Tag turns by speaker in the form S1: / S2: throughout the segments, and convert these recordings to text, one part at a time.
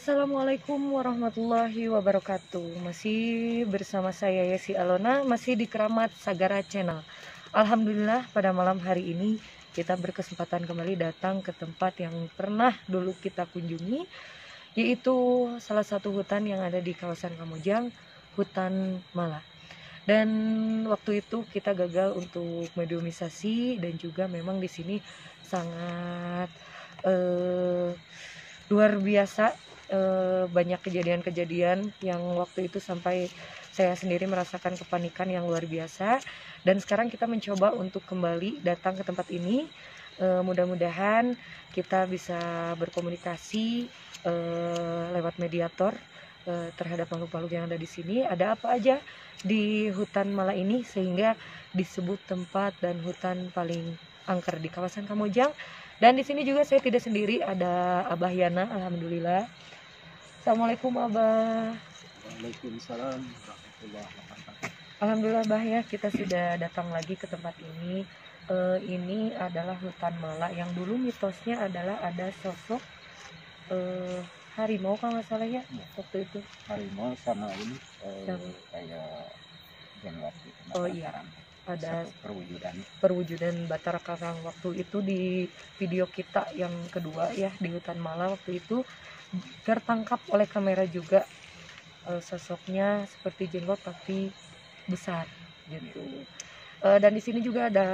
S1: Assalamualaikum warahmatullahi wabarakatuh. Masih bersama saya Yesi Alona, masih di Keramat Sagara Channel. Alhamdulillah pada malam hari ini kita berkesempatan kembali datang ke tempat yang pernah dulu kita kunjungi, yaitu salah satu hutan yang ada di kawasan Kamojang, hutan Mala. Dan waktu itu kita gagal untuk mediumisasi, dan juga memang di sini sangat luar biasa, banyak kejadian-kejadian yang waktu itu sampai saya sendiri merasakan kepanikan yang luar biasa. Dan sekarang kita mencoba untuk kembali datang ke tempat ini. Mudah-mudahan kita bisa berkomunikasi lewat mediator terhadap makhluk-makhluk yang ada di sini. Ada apa aja di hutan Mala ini sehingga disebut tempat dan hutan paling angker di kawasan Kamojang. Dan di sini juga saya tidak sendiri, ada Abah Yana. Alhamdulillah. Assalamualaikum Abah.
S2: Waalaikumsalam warahmatullahi wabarakatuh.
S1: Alhamdulillah Abah ya, kita sudah datang lagi ke tempat ini. Ini adalah hutan Mala yang dulu mitosnya adalah ada sosok harimau kalau nggak salah ya, waktu itu.
S2: Harimau sama ini
S1: Sama.
S2: kayak jenggot gitu.
S1: Oh iya, ada
S2: Satu
S1: perwujudan Batara Karang waktu itu di video kita yang kedua ya, di hutan Mala. Waktu itu tertangkap oleh kamera juga, sosoknya seperti jenggot tapi besar gitu. Dan di sini juga ada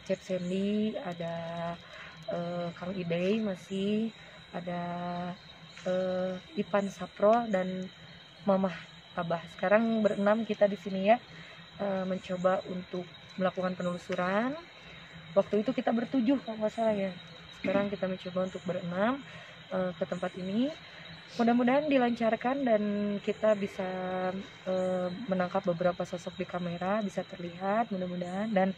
S1: Cep Sandy, ada Kang Idei, masih ada Ipan Sapro dan Mamah Abah. Sekarang berenam kita di sini ya, mencoba untuk melakukan penelusuran. Waktu itu kita bertujuh kalau nggak salah ya. Sekarang kita mencoba untuk berenam ke tempat ini. Mudah-mudahan dilancarkan dan kita bisa menangkap beberapa sosok di kamera, bisa terlihat mudah-mudahan, dan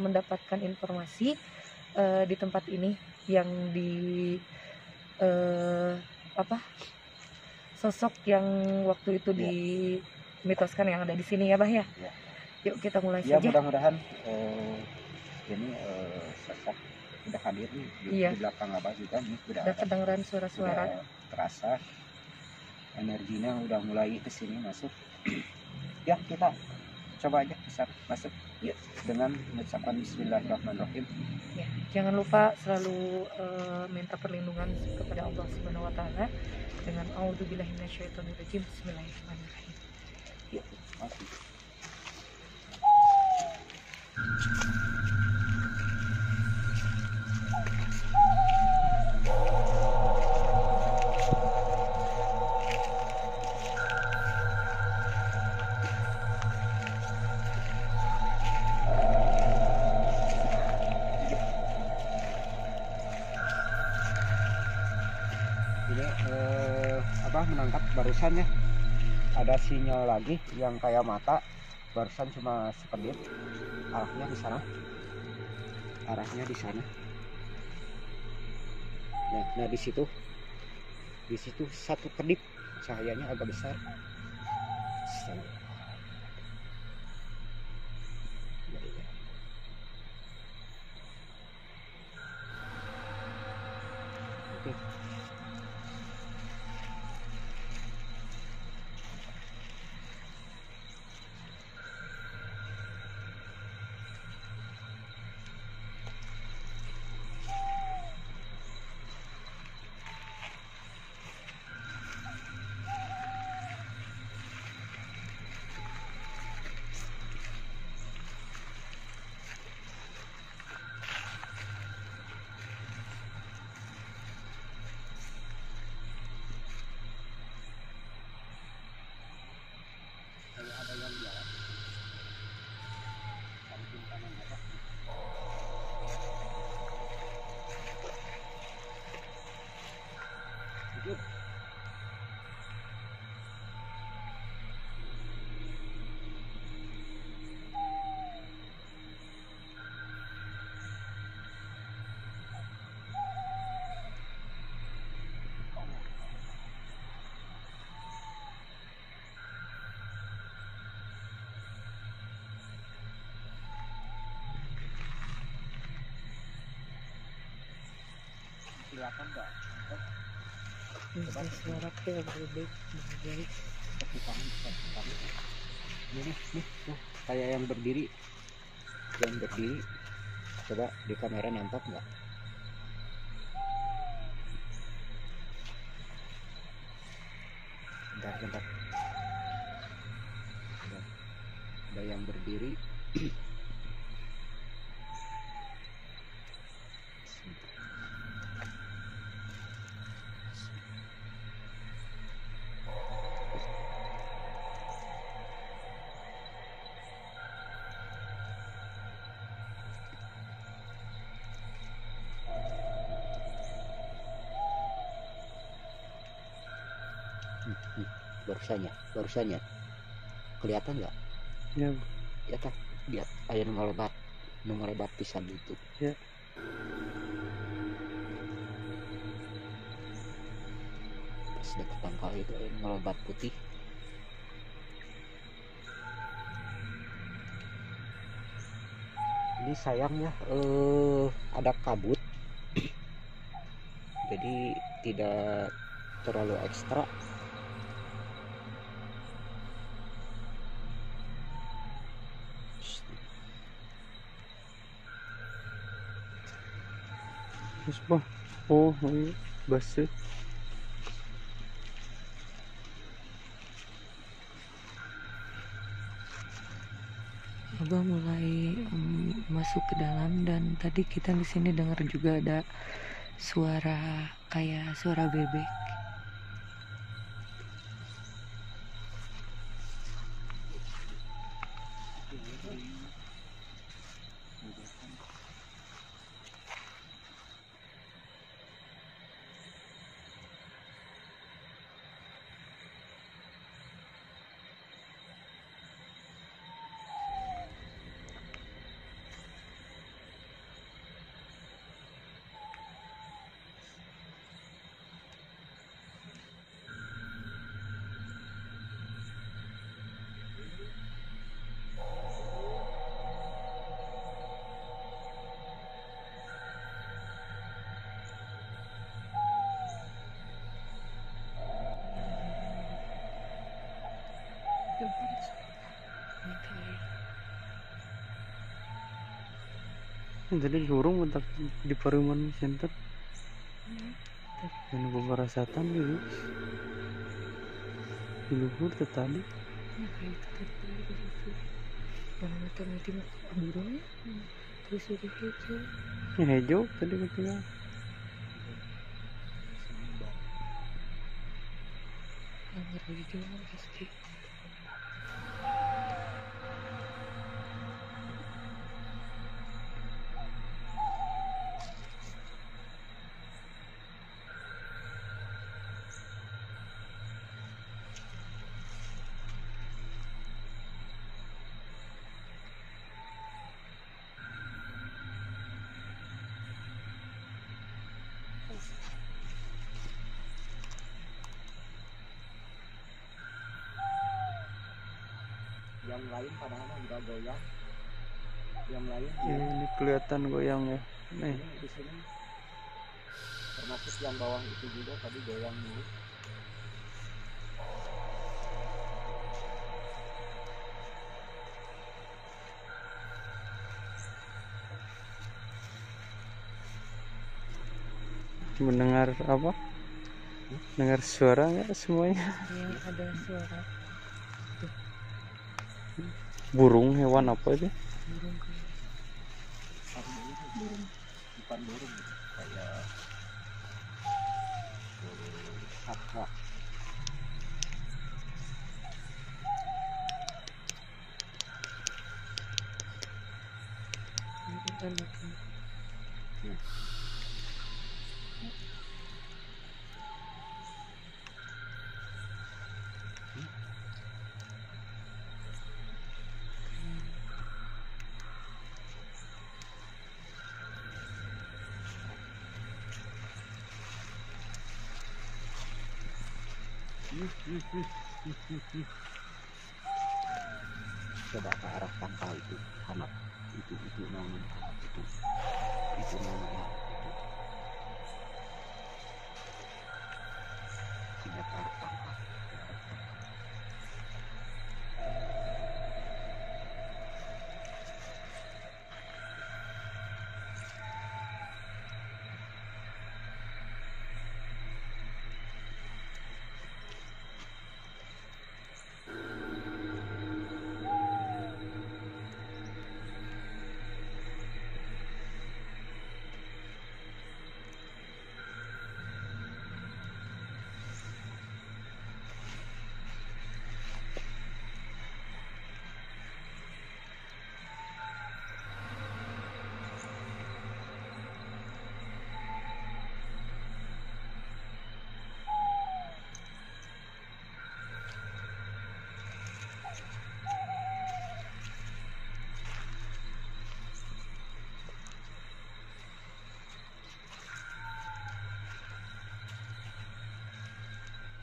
S1: mendapatkan informasi di tempat ini yang di sosok yang waktu itu dimitoskan yang ada di sini ya Bah ya.
S2: Ya.
S1: Yuk kita mulai
S2: Ya,
S1: saja.
S2: mudah-mudahan ini sosok sudah hadir nih
S1: Iya.
S2: di belakang Abah juga nih
S1: Udah
S2: ada
S1: kedengeran suara-suara.
S2: udah terasa energinya udah mulai ke sini masuk. Ya, kita coba aja bisa masuk
S1: Yuk.
S2: dengan mengucapkan bismillahirrahmanirrahim.
S1: Ya, jangan lupa selalu minta perlindungan kepada Allah Subhanahu wa taala dengan auzubillahi minasyaitonirrajim. Bismillahirrahmanirrahim. Yuk.
S2: Masuk. Ini Abah menangkap barusan ya, ada sinyal lagi yang kayak mata, barusan cuma sekedip. Arahnya di sana. Nah, di situ satu kedip, cahayanya agak besar. Oke. Ada yang jalan. Samping kanan apa? Itu. Kelihatan nggak?
S1: Bisa suara kayak bebek.
S2: Tepuk tangan, tepuk tangan. Ini nih tuh kayak yang berdiri, coba di kamera nampak nggak? Bentar. Ada yang berdiri. Barusannya kelihatan nggak?
S3: Ya,
S2: Ya tak, lihat air ngelebat pisan itu.
S3: ya.
S2: Pas deketan kali itu air ngelebat putih. Ini sayangnya ada kabut, jadi tidak terlalu ekstra.
S3: Terus bah, oh ini basah.
S1: Abah mulai masuk ke dalam, dan tadi kita di sini dengar juga ada suara kayak suara bebek.
S3: Tadi burung mentak di Pariaman Center. Dan beberapa satan gitu. Di luhur tadi.
S1: Ya kayak itu tadi di situ. Mana mati burungnya? Terus udah hijau.
S3: Ya hijau tadi ketika.
S1: Anggar hijau kan pasti.
S2: Yang lain padahal nggak goyang. Yang lain
S3: Ya, ini kelihatan goyang ya. Nih.
S2: di sini termasuk yang bawah itu juga tadi goyang dulu.
S3: Mendengar apa? Dengar suara nggak semuanya?
S1: Ya ada suara
S3: Burung, hewan apa itu?
S1: burung kayak
S2: Bukan burung, kayak satwa.
S1: bukan makan.
S2: Coba ke arah pangkal itu, anak itu namanya itu namanya itu.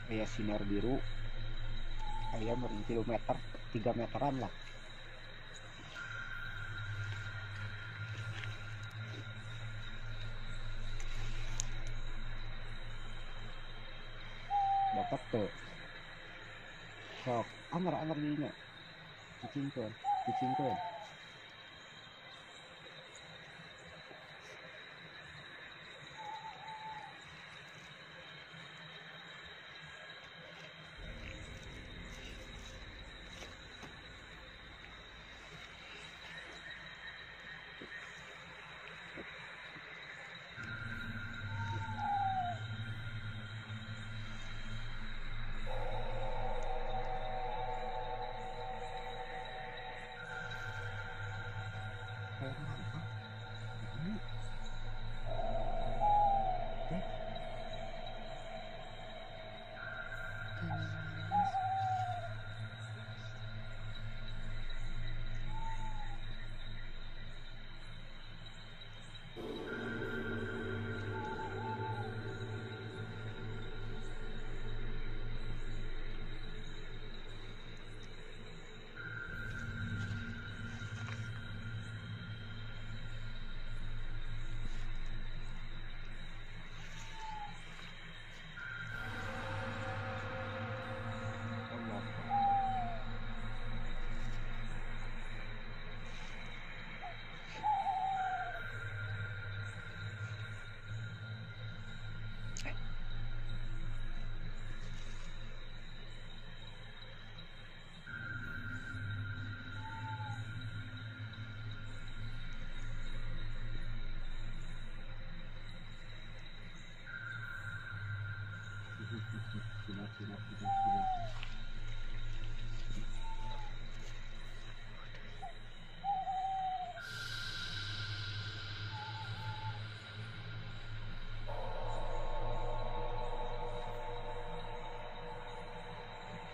S2: Aya sinar biru aya meureun kilometer 3 meteran lah. Dapat tuh sok amar dinya cicingkeun sinar.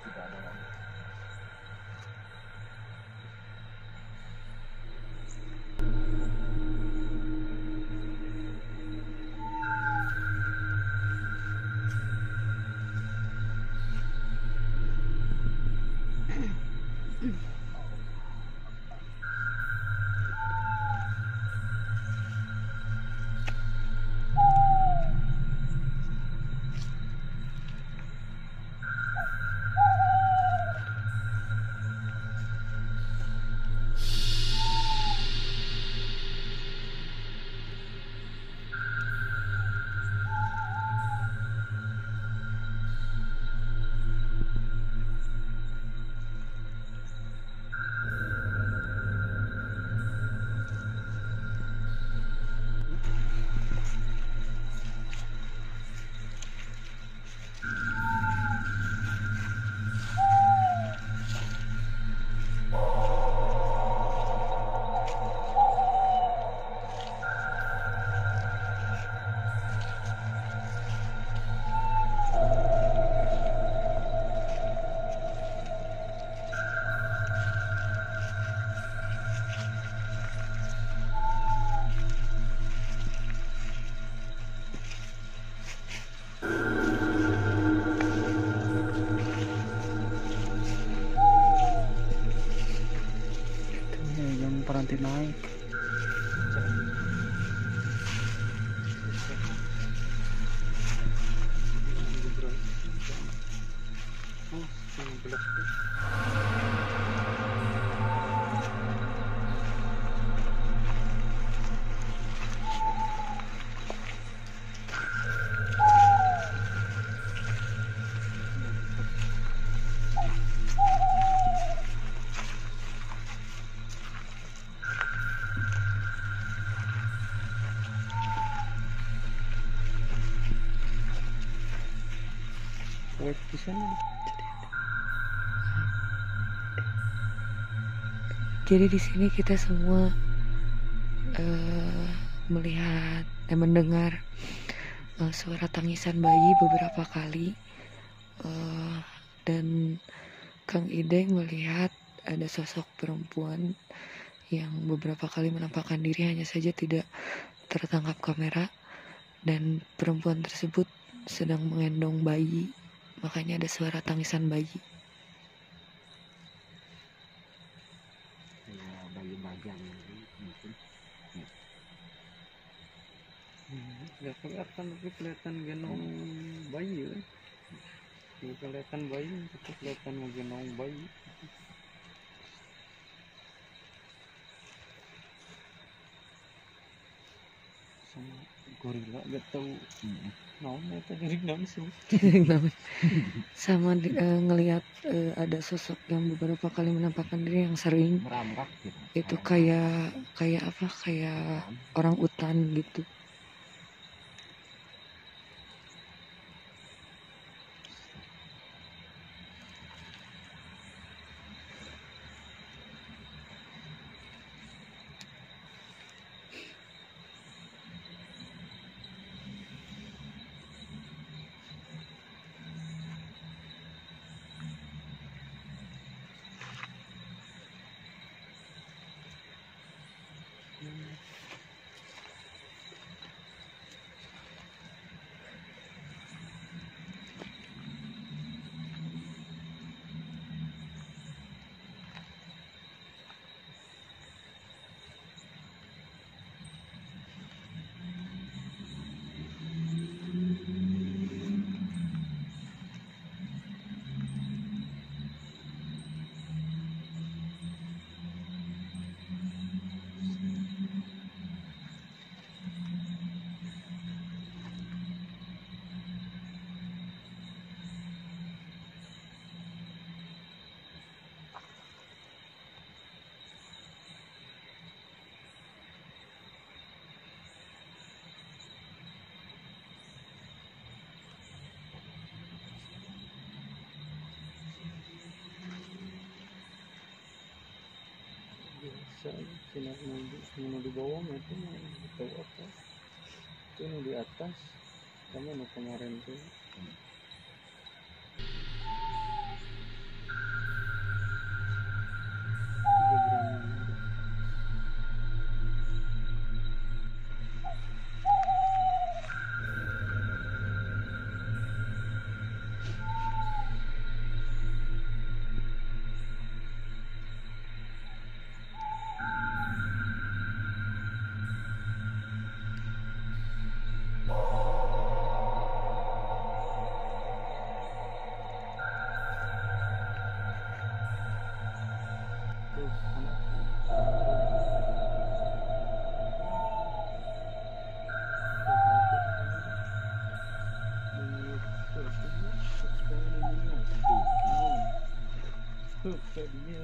S2: Tidak ada lagi.
S3: Peranti naik. Wait di sana.
S1: Jadi di sini kita semua melihat mendengar suara tangisan bayi beberapa kali, dan Kang Ideng melihat ada sosok perempuan yang beberapa kali menampakkan diri, hanya saja tidak tertangkap kamera, dan perempuan tersebut sedang menggendong bayi, makanya ada suara tangisan bayi.
S2: Ya, bayi bagian mungkin.
S3: Nggak kelihatan tapi kelihatan gendong bayi ya. Nggak kelihatan bayi tapi kelihatan gendong bayi. Sama gorila gak tahu naon eta jadi langsung.
S1: Sama ngelihat ada sosok yang beberapa kali menampakkan diri yang sering
S2: Merangkak gitu.
S1: itu kayak apa, kayak orang utan gitu.
S3: Biasa sinar mau di bawah itu mau di bawah apa itu mau di atas sama mau kemarin tuh juga berani. Tuh anaknya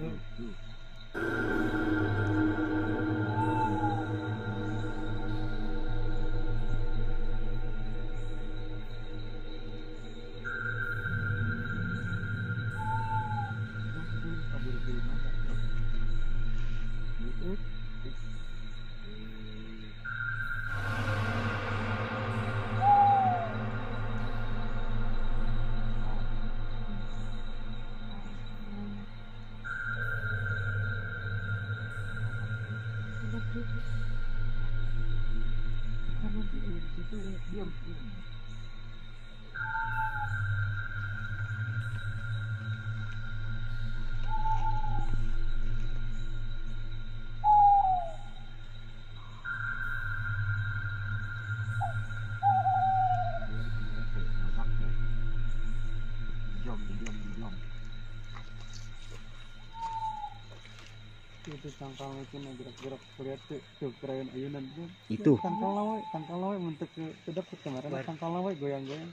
S3: itu tangkal itu gerak-gerak lihat tuh keren ayunan tuh
S2: Itu
S3: tangkal lawe mentek ke dapat kemarin tangkal lawe goyang-goyang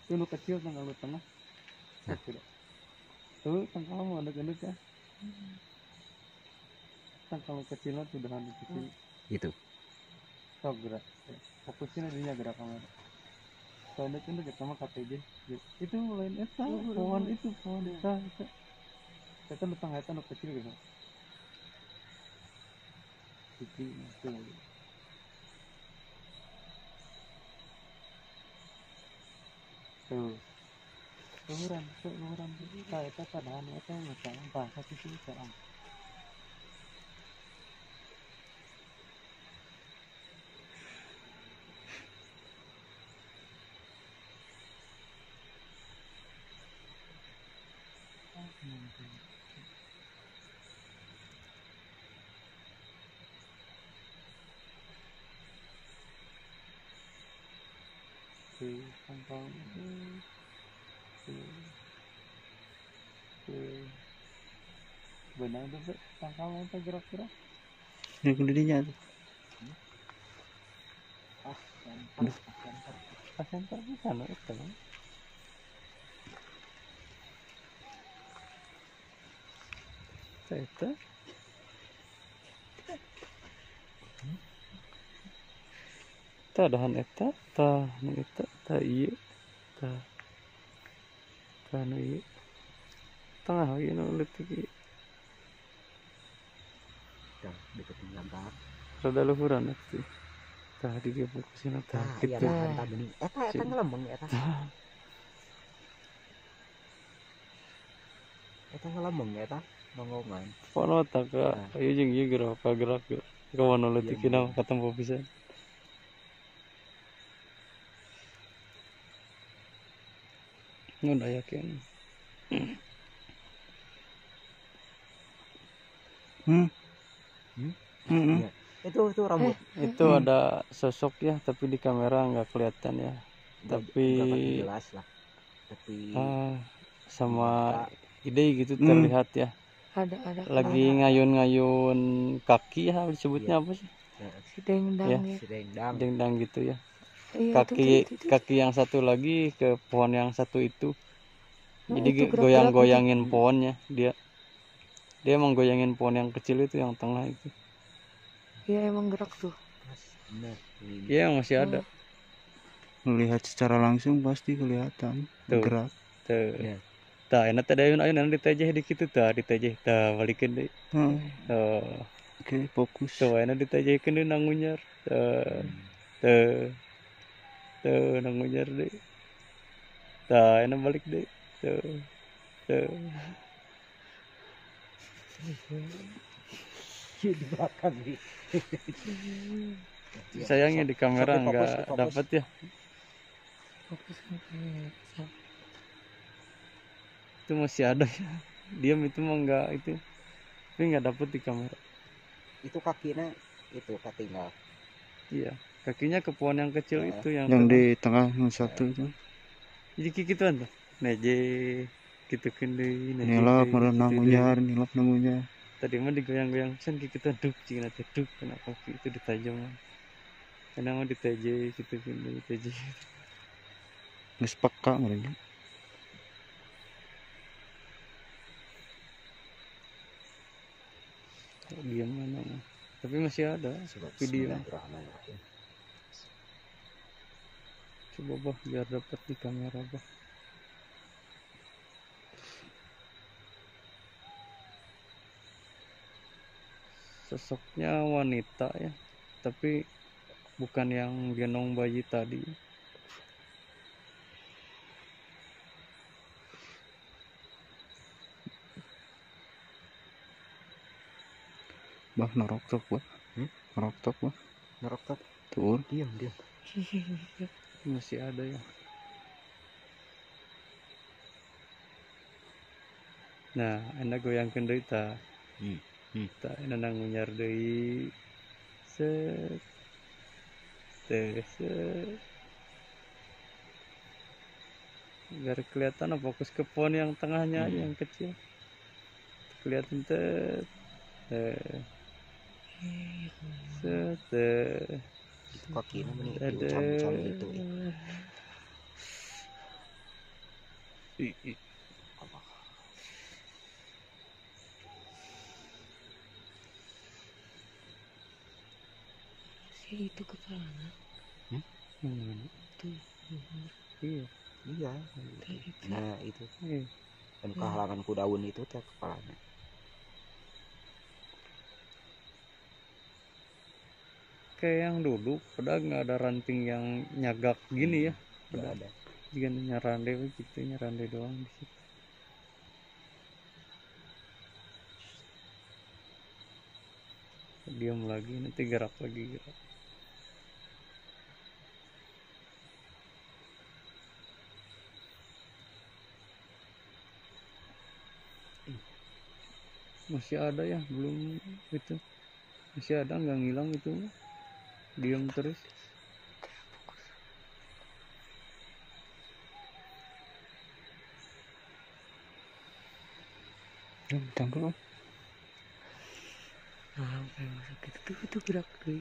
S3: itu nu kecil tangkal lu tengah
S2: Nah.
S3: tuh tangkal lawe adek-adek ya tangkal lu kecilnya tuh dengan kecil
S2: itu.
S3: sok gerak fokusnya dinya gerak kamera soalnya kan dekat sama KTJ itu lain eta pohon itu pohon eta eta nu tengah eta nu kecil gitu itu tuh luhuran kita eta tanahan eta macam bahasa itu sekarang tangkal benang tuh tangkal itu gerak-gerak
S4: Ini kudinya tuh.
S3: center di sana itu itu ta dahan eta ta nu eta ta ieu ta nu ieu tengah ieu nu leutik ieu
S2: Dah deketin gambar.
S3: rada luhuran atuh tah digefokusin tah
S2: Iya
S3: kitu
S2: lah tah geuning. Eta ngelembeng eta. Eta ngelembeng eta ngongongan.
S3: pono tah ka ieu jeung ieu gerak ka wana leutikina katempo pisan mun aya keun
S2: Iya. Itu rambut.
S3: itu ada sosok ya tapi di kamera nggak kelihatan ya tapi
S2: Nggak jelas lah. Tapi
S3: sama ide gitu terlihat ya
S1: Ada
S3: lagi ngayun-ngayun kaki ya disebutnya apa sih
S1: si dengdang
S3: Ya.
S1: ya.
S2: si dendang.
S3: dengdang gitu ya
S1: Iya,
S3: kaki yang satu lagi ke pohon yang satu itu
S1: Nah,
S3: jadi
S1: itu gerak-gerak
S3: goyang-goyangin pohonnya dia emang goyangin pohon yang kecil itu yang tengah itu
S1: Iya emang gerak tuh.
S2: Nah, ini.
S3: dia masih ada
S4: Melihat secara langsung pasti kelihatan
S3: Tuh.
S4: bergerak.
S3: tuh
S2: Ya.
S3: tah enak teh ayun ditejeh dikit tah ditejeh tah balikeun deui
S4: Oke, fokus.
S3: tuh enak ditejehkeun deui nangunyar tuh nangunyar deui tah enak balik deui tuh
S2: Di belakang nih.
S3: sayangnya di kamera
S2: Fokus,
S3: nggak
S2: fokus.
S3: dapat ya
S1: Fokus ke kamera.
S3: itu masih ada ya diam itu mah nggak itu tapi nggak dapet di kamera
S2: Itu kakinya itu ketinggal.
S3: iya kakinya ke pohon yang kecil itu yang
S4: Yang
S3: tengah.
S4: di tengah yang satu itu.
S3: Jadi gituan tuh neje gitu deui
S4: Nilap nangunyar, nilap nangunyar.
S3: tadi mah digoyang-goyang pisan kita duk cina teh duk kena kaki itu ditajam karena mah diteje gitu diteje
S4: Geus peka mereka.
S3: diam mana mah tapi masih ada video coba bah biar dapat di kamera bah sosoknya wanita ya tapi bukan yang gendong bayi tadi
S4: Bah norok tok bah. Norok tok bah.
S2: Norok tok.
S4: Tur.
S2: Diam.
S3: masih ada ya nah enak goyangkeun deui tah tah enak nangunyar deui set biar kelihatan fokus ke pohon yang tengahnya aja yang kecil kelihatan set
S2: Kakinya meni
S3: ada
S2: diucap-ucap gitu.
S1: Si itu kepala.
S3: Hmm.
S1: Tuh.
S3: Iya.
S2: Iya. Nah itu.
S3: Iya.
S2: Dan kehalangan ku daun itu teh kepalanya.
S3: Kayak yang dulu padahal nggak ada ranting yang nyagak gini ya.
S2: Nggak ada.
S3: Jika nyarande begitu, nyarande doang di situ. Diam lagi, nanti gerak lagi gerak. Masih ada ya, belum itu. Masih ada nggak ngilang itu, diam terus.
S4: Tangkap.
S1: Nah, kayak masuk itu gerak tuh.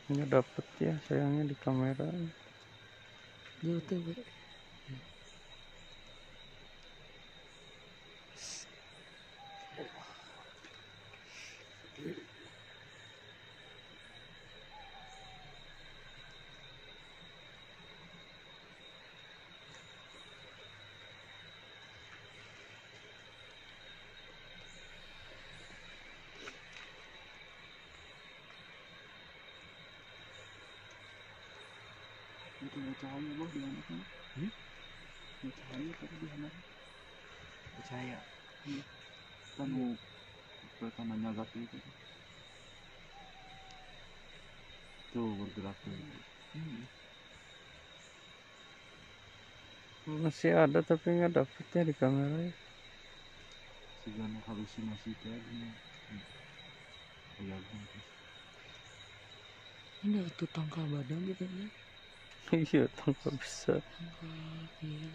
S3: Nggak dapet ya sayangnya di kamera.
S1: Jauh tuh.
S2: Itu cahaya bah di mana kan? Cahaya tadi di mana? Cahaya. Kan pertama nyagak itu. Tuh bergerak tuh.
S3: Masih ada tapi nggak dapetnya di kamera ya.
S2: Segala halusinasi tadi.
S1: Ini itu tangkal badan gitu ya.
S3: Iya, tanpa bisa.
S1: Iya.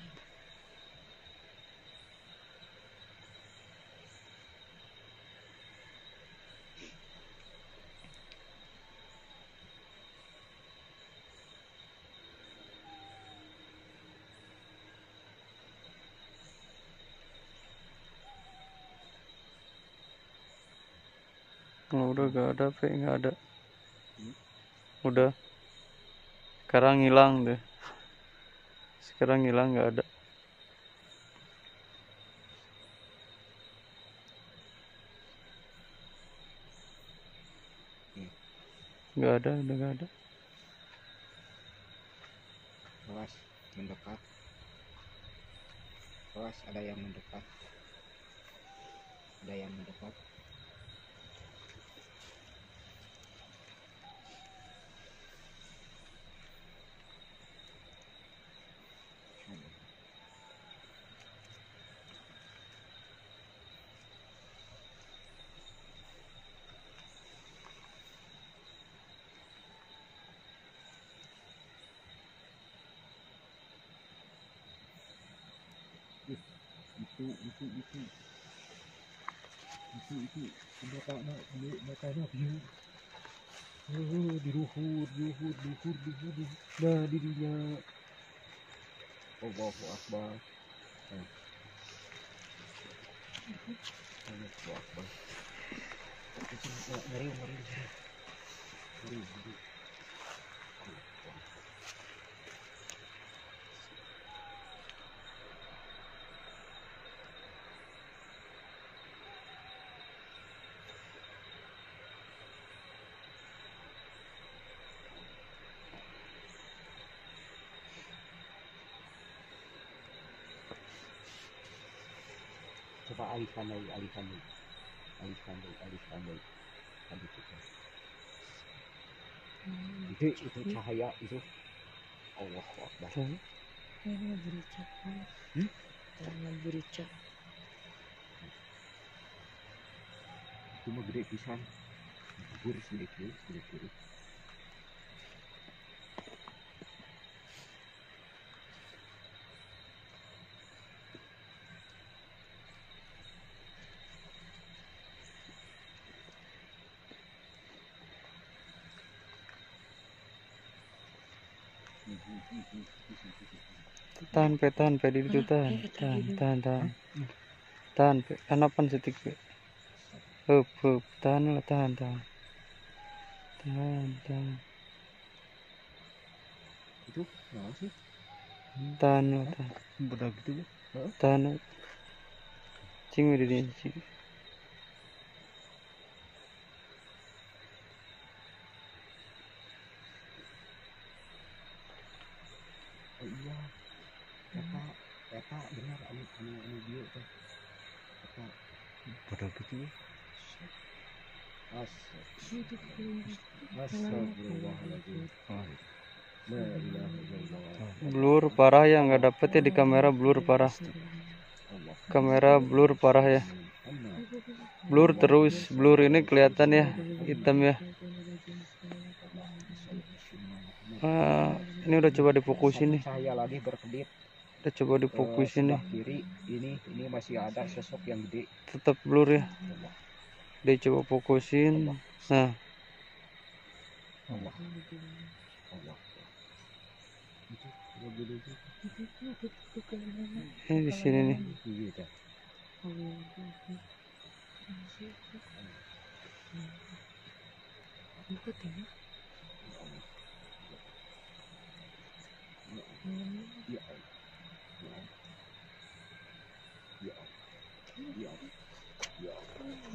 S3: Oh, udah gak ada, Pe, nggak ada. Udah. Sekarang hilang deh. Sekarang hilang nggak ada. Nggak ada, udah nggak ada.
S2: Awas mendekat. Awas ada yang mendekat. Ada yang mendekat. Itu matanya view di luhur nah dirinya Allahu Akbar. Allahu Akbar. Ngeri. Coba alihkan lagi. Aduh coba. Itu cahaya itu. Allahu Akbar.
S1: Ini bericak. Jangan bericak.
S2: Itu mah gede pisan. Gugur sedikit.
S3: Tahan, Pe, di situ, tahan. Tahan, Pe. Hanapan setik, Pe. Hup. Tahan lah, tahan. Tahan.
S2: Itu nah sih.
S3: Tahan lah, tahan.
S4: Udah gitu ya.
S3: Tahan. Cing udah di cing.
S2: Oh iya. Eta benar anu dia teh. Eta
S4: Udah gitu ya.
S2: Astagfirullahaladzim.
S4: Oh,
S2: La ilaha illallah.
S3: Blur parah ya, nggak dapet ya di kamera, blur parah.
S2: Allah.
S3: Kamera blur parah ya. Blur terus, blur ini kelihatan ya, hitam ya. Ini udah coba difokusin nih.
S2: Cahaya lagi berkedip.
S3: Udah coba difokusin nih.
S2: Sebelah kiri ini masih ada sosok yang gede.
S3: Tetap blur ya. Dia coba fokusin. Nah,
S2: Allah.
S3: ini di sini nih.
S2: Gitu.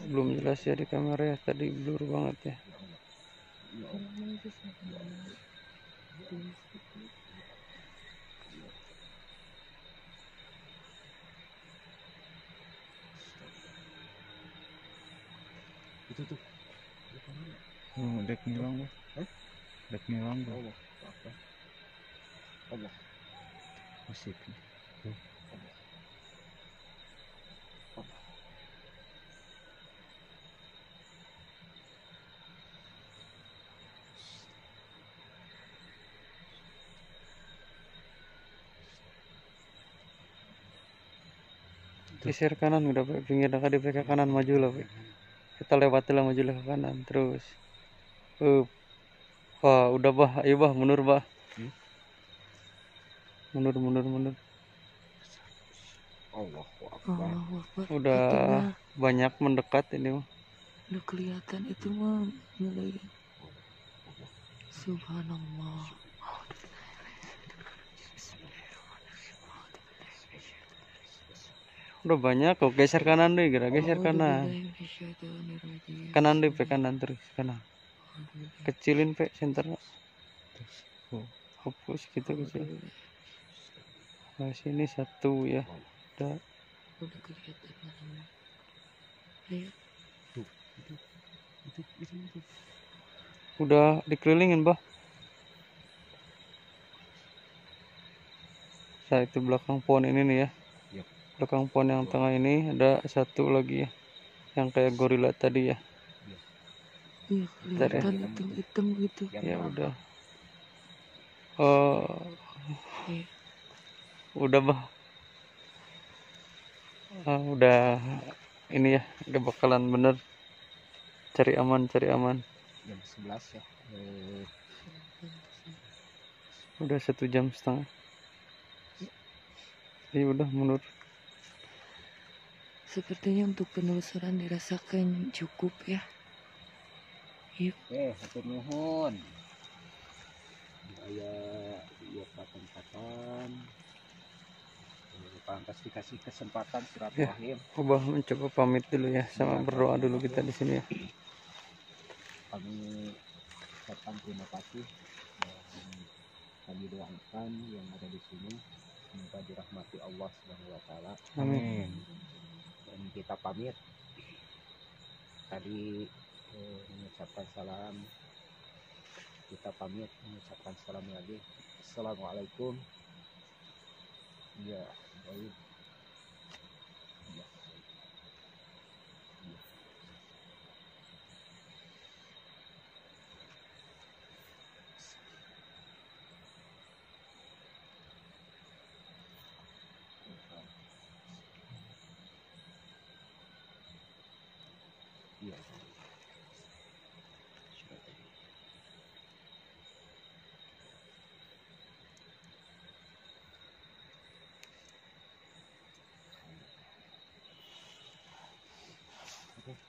S3: Belum jelas ya di kamera ya, tadi blur banget ya.
S2: Itu tuh.
S4: oh, dek ngilang Bang. Dek ngilang Bang.
S2: Allah. Allah.
S4: Asik.
S3: Geser kanan udah, Pak. Pinggir dekat di ke kanan, maju lah, Pak. Kita lewati lah, maju lah ke kanan terus. Wah, udah bah, ayo bah, mundur bah. Mundur.
S2: Allahu Akbar.
S3: Udah banyak mendekat ini mah.
S1: Udah kelihatan itu mah mulai. Subhanallah.
S3: Udah banyak kok, geser kanan deh, geser kanan. Kanan deh, Pak, kanan terus, kanan. Kecilin, Pak, center. Hapus gitu kecil. Nah, sini satu ya. Udah.
S1: Udah kelihatan. Ayo.
S3: Udah dikelilingin, Bah. Nah, itu belakang pohon ini nih ya.
S2: Yep.
S3: Belakang pohon yang tengah ini ada satu lagi ya. Yang kayak gorila tadi ya.
S1: Iya, kelihatan hitam gitu.
S3: Ya udah.
S1: Iya.
S3: Udah, Bah. Udah ini ya, udah bakalan bener. Cari aman.
S2: Jam 11 ya.
S3: Udah 1,5 jam. Jadi udah mundur.
S1: Sepertinya untuk penelusuran dirasakan cukup ya. Yuk.
S2: Hatur nuhun. Saya ya paten-paten. Pantas dikasih kesempatan silaturahim.
S3: Abah mencoba pamit dulu ya, sama berdoa dulu kita di sini ya.
S2: Kami ucapkan terima kasih dan kami doakan yang ada di sini semoga dirahmati Allah Subhanahu wa taala.
S3: Amin.
S2: Dan kita pamit. Tadi mengucapkan salam. Kita pamit mengucapkan salam lagi. Assalamualaikum. Ya, baik. Ya. Iya. Sudah tadi.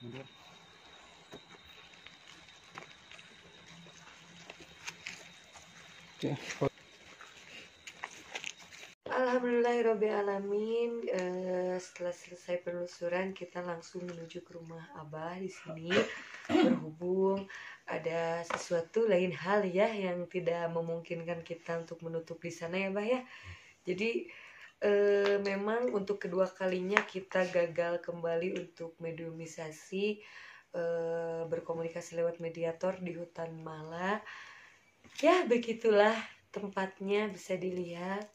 S2: mundur.
S4: Oke.
S1: Alhamdulillahirobbilalamin. Setelah selesai penelusuran, kita langsung menuju ke rumah Abah di sini. Berhubung ada sesuatu lain hal ya yang tidak memungkinkan kita untuk menutup di sana ya Bah ya. Jadi memang untuk kedua kalinya kita gagal kembali untuk mediumisasi, berkomunikasi lewat mediator di hutan Mala. Ya begitulah tempatnya, bisa dilihat.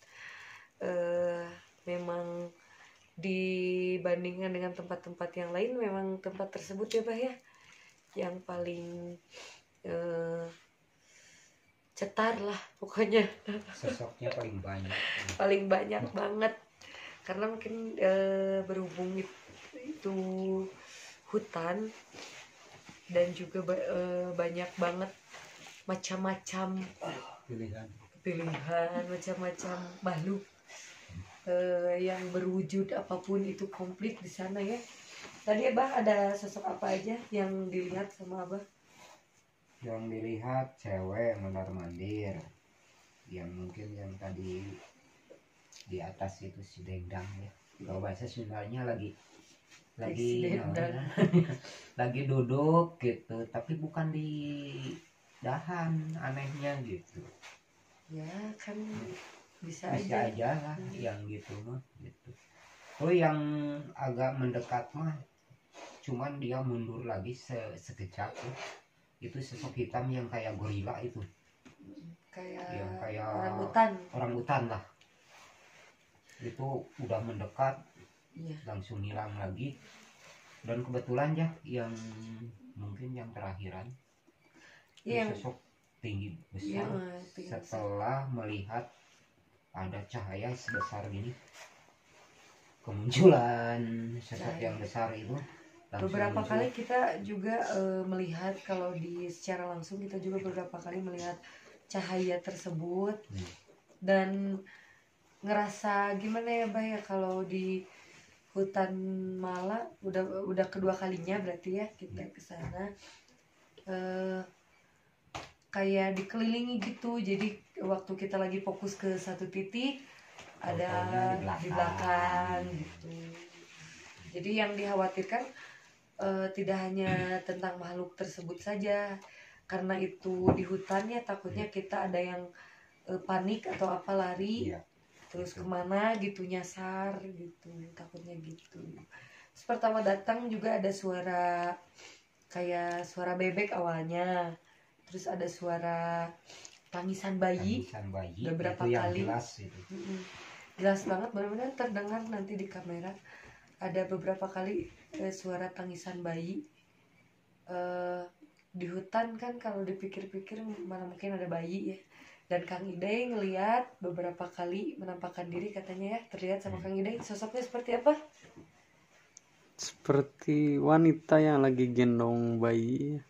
S1: Memang dibandingkan dengan tempat-tempat yang lain, memang tempat tersebut ya Bah ya yang paling cetar lah pokoknya.
S2: Sosoknya paling banyak.
S1: Paling banyak banget, karena mungkin berhubung itu hutan dan juga banyak banget macam-macam pilihan macam-macam makhluk yang berwujud apapun itu komplit di sana ya. Tadi Abah ada sosok apa aja yang dilihat sama Abah?
S2: Yang dilihat cewek mondar-mandir, yang mungkin yang tadi di atas itu si dendang ya, kalau bahasa Sundanya lagi
S1: Si dendang.
S2: lagi duduk gitu, tapi bukan di dahan, anehnya gitu.
S1: Ya kan bisa
S2: Bisa
S1: aja.
S2: aja lah yang gitu mah gitu. Oh yang agak mendekat mah cuman dia mundur lagi sekejap tuh. Itu sosok hitam yang kayak gorila itu, yang kayak orang hutan lah. Itu udah mendekat,
S1: Iya.
S2: langsung hilang lagi. Dan kebetulan ya yang mungkin yang terakhiran
S1: Iya,
S2: sosok tinggi besar.
S1: tinggi
S2: Setelah melihat ada cahaya sebesar gini, kemunculan sosok yang besar itu langsung
S1: beberapa
S2: muncul.
S1: kali kita juga melihat, kalau di secara langsung kita juga beberapa kali melihat cahaya tersebut. Dan ngerasa gimana ya Bah ya, kalau di hutan Mala udah kedua kalinya berarti ya kita ke sana, kayak dikelilingi gitu. Jadi waktu kita lagi fokus ke satu titik, ada di belakang gitu. Jadi yang dikhawatirkan tidak hanya tentang makhluk tersebut saja, karena itu di hutannya, takutnya kita ada yang panik atau apa lari, terus kemana gitu nyasar gitu, takutnya gitu. Terus pertama datang juga ada suara kayak suara bebek awalnya, terus ada suara tangisan bayi beberapa
S2: itu yang
S1: kali.
S2: jelas itu.
S1: Jelas banget, benar-benar terdengar nanti di kamera. Ada beberapa kali suara tangisan bayi. Di hutan kan kalau dipikir-pikir mana mungkin ada bayi ya. Dan Kang Idai ngelihat beberapa kali menampakkan diri, katanya ya terlihat sama Kang Idai. Sosoknya seperti apa?
S3: Seperti wanita yang lagi gendong bayi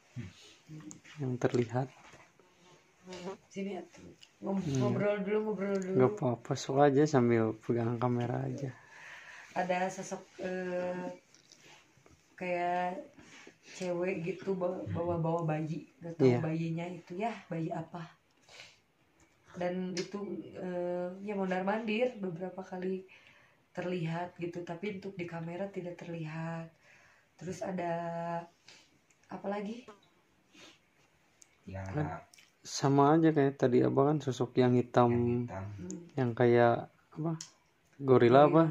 S3: yang terlihat.
S1: Sini ngobrol dulu.
S3: Nggak apa-apa, sok aja sambil pegang kamera aja.
S1: Ada sosok kayak cewek gitu bawa bayi, nggak tahu bayinya itu ya bayi apa. Dan itu ya mondar-mandir beberapa kali terlihat gitu, tapi untuk di kamera tidak terlihat. Terus ada apa lagi?
S2: Ya
S3: sama aja kayak tadi Abah kan, sosok yang hitam. Yang kayak apa, gorila apa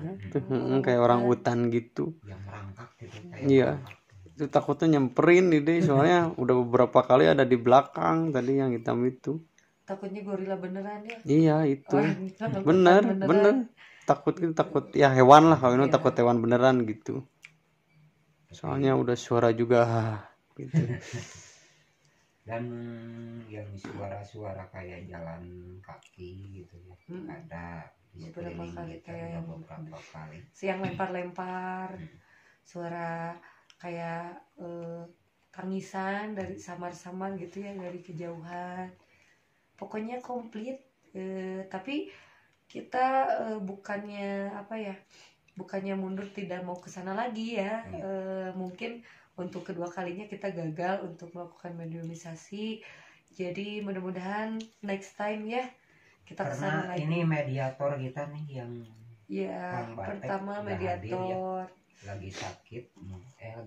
S3: kayak orang hutan gitu,
S2: yang merangkak gitu.
S3: Iya, itu takutnya nyamperin ide, soalnya udah beberapa kali ada di belakang tadi yang hitam itu.
S1: Takutnya gorila beneran ya?
S3: Iya itu bener takut ya hewan lah kalau ini takut hewan beneran gitu, soalnya udah suara juga gitu.
S2: Dan yang suara-suara kayak jalan kaki gitu ya, ada
S1: beberapa kali kayak yang
S2: beberapa kali
S1: siang lempar-lempar, suara kayak tangisan dari samar-samar gitu ya, dari kejauhan. Pokoknya komplit. Tapi kita bukannya apa ya, bukannya mundur tidak mau ke sana lagi ya. Mungkin untuk kedua kalinya kita gagal untuk melakukan mediumisasi. Jadi mudah-mudahan next time ya kita kesana
S2: Karena
S1: lagi.
S2: ini mediator kita nih yang
S1: Ya,
S2: Kang Batek
S1: pertama
S2: nggak hadir ya.
S1: mediator.
S2: lagi sakit.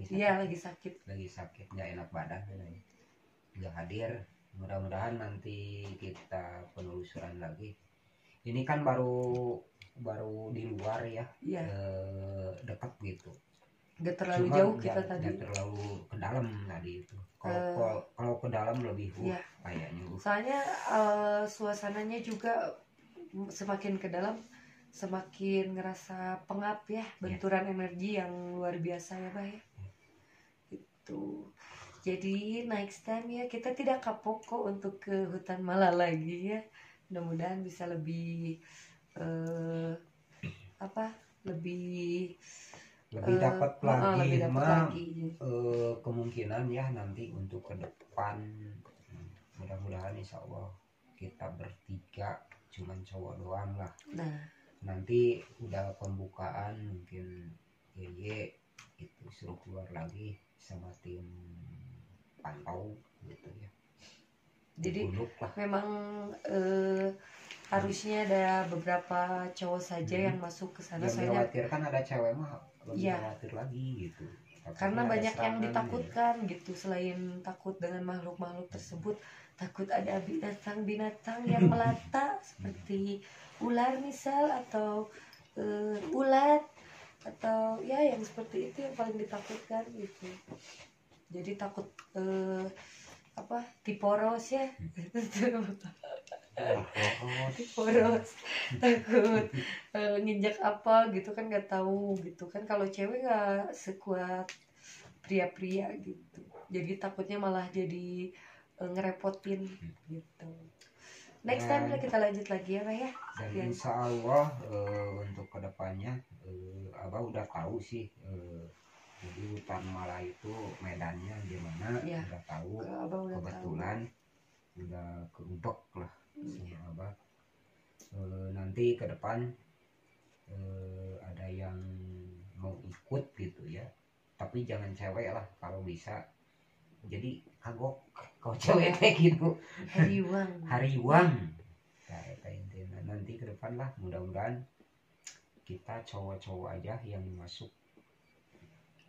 S1: Iya, lagi sakit.
S2: Lagi sakit, nggak enak badan, nggak hadir. Mudah-mudahan nanti kita penelusuran lagi. Ini kan baru di luar ya,
S1: Iya,
S2: dekat gitu.
S1: nggak terlalu
S2: Cuma
S1: jauh kita tadi.
S2: nggak terlalu ke dalam tadi itu.
S1: Eh,
S2: Kalau ke dalam lebih
S1: iya.
S2: kayaknya.
S1: Soalnya suasananya juga semakin ke dalam semakin ngerasa pengap ya, benturan energi yang luar biasa ya Bah ya. Itu. Jadi next time ya kita tidak kapok kok untuk ke hutan Mala lagi ya. Mudah-mudahan bisa lebih lebih
S2: dapat lagi,
S1: lebih dapat
S2: mah
S1: lagi.
S2: kemungkinan ya nanti untuk ke depan, mudah-mudahan insya Allah kita bertiga, cuman cowok doang lah.
S1: Nah,
S2: Nanti udah pembukaan mungkin Yeye itu suruh keluar lagi sama tim pantau gitu ya.
S1: jadi
S2: Duduk lah.
S1: memang harusnya ada beberapa cowok saja yang masuk ke sana,
S2: Yang
S1: soalnya
S2: dikhawatirkan ada cewek mah lebih
S1: Iya.
S2: khawatir lagi gitu. Takutnya
S1: karena
S2: ada
S1: banyak yang
S2: serangan
S1: ditakutkan gitu. Selain takut dengan makhluk-makhluk tersebut, takut ada binatang-binatang yang melata seperti ular misal, atau ulat, atau ya yang seperti itu yang paling ditakutkan gitu. Jadi takut tiporos ya. Tiporos, takut nginjak apa gitu kan, nggak tahu gitu kan. Kalau cewek nggak sekuat pria-pria gitu, jadi takutnya malah jadi ngerepotin gitu. Next time lah kita lanjut lagi ya Pak ya.
S2: Dan
S1: Sekian.
S2: insya Allah untuk kedepannya Abah udah tahu sih, jadi hutan Mala itu medannya gimana,
S1: Ya.
S2: udah tahu.
S1: Abang udah
S2: Kebetulan udah keubek lah sama Abah. Nanti ke depan ada yang mau ikut gitu ya, tapi jangan cewek lah kalau bisa. Jadi kagok kalau cewek kayak gitu hariwang. Nah, eta intinya. Nanti ke depan lah mudah-mudahan kita cowok-cowok aja yang masuk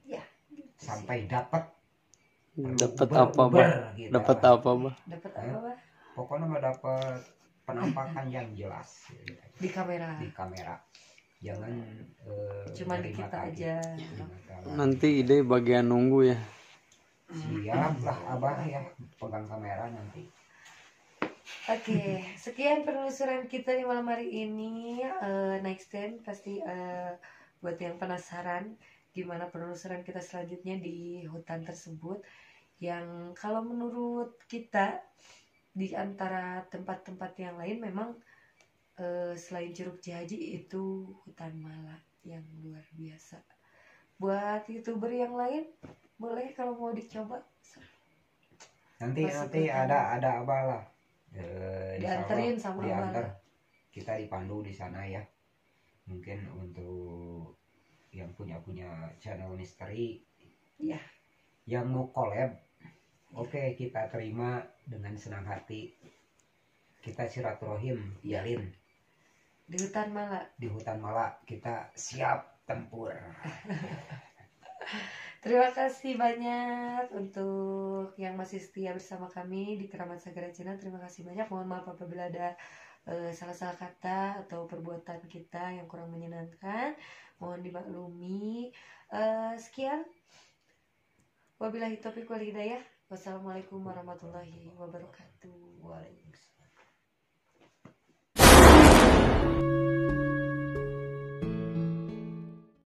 S1: Ya, gitu
S2: sampai dapat
S3: apa Bah?
S2: gitu
S3: Dapat
S2: lah.
S3: apa Bah?
S1: dapat apa Pak?
S2: Pokoknya mah dapat penampakan yang jelas
S1: Di kamera.
S2: di kamera. Jangan
S1: Cuma di
S2: dari
S1: kita
S2: mata
S1: aja.
S2: di mata lain.
S3: Nanti ide bagian nunggu ya.
S2: Siap lah Abah ya, pegang kamera nanti.
S1: Oke, sekian penelusuran kita di malam hari ini. Next time pasti buat yang penasaran gimana penelusuran kita selanjutnya di hutan tersebut, yang kalau menurut kita di antara tempat-tempat yang lain memang selain Curug Cihaji itu hutan Mala yang luar biasa. Buat YouTuber yang lain boleh kalau mau dicoba.
S2: Nanti
S1: Masuk ke
S2: ada Abah lah.
S1: Dianterin sama
S2: diantar.
S1: Abah.
S2: Kita dipandu di sana ya. Mungkin untuk yang punya channel misteri,
S1: Iya.
S2: yang mau collab, oke, kita terima dengan senang hati. Kita silaturahim jalin
S1: Di hutan Mala.
S2: di hutan Mala, kita siap tempur.
S1: Terima kasih banyak untuk yang masih setia bersama kami di Keramat Sagara Channel. Terima kasih banyak. Mohon maaf apabila ada salah-salah kata atau perbuatan kita yang kurang menyenangkan. Mohon dimaklumi. Sekian. Wabillahi taufiq wal hidayah. Wassalamualaikum warahmatullahi wabarakatuh.
S2: Waalaikumsalam.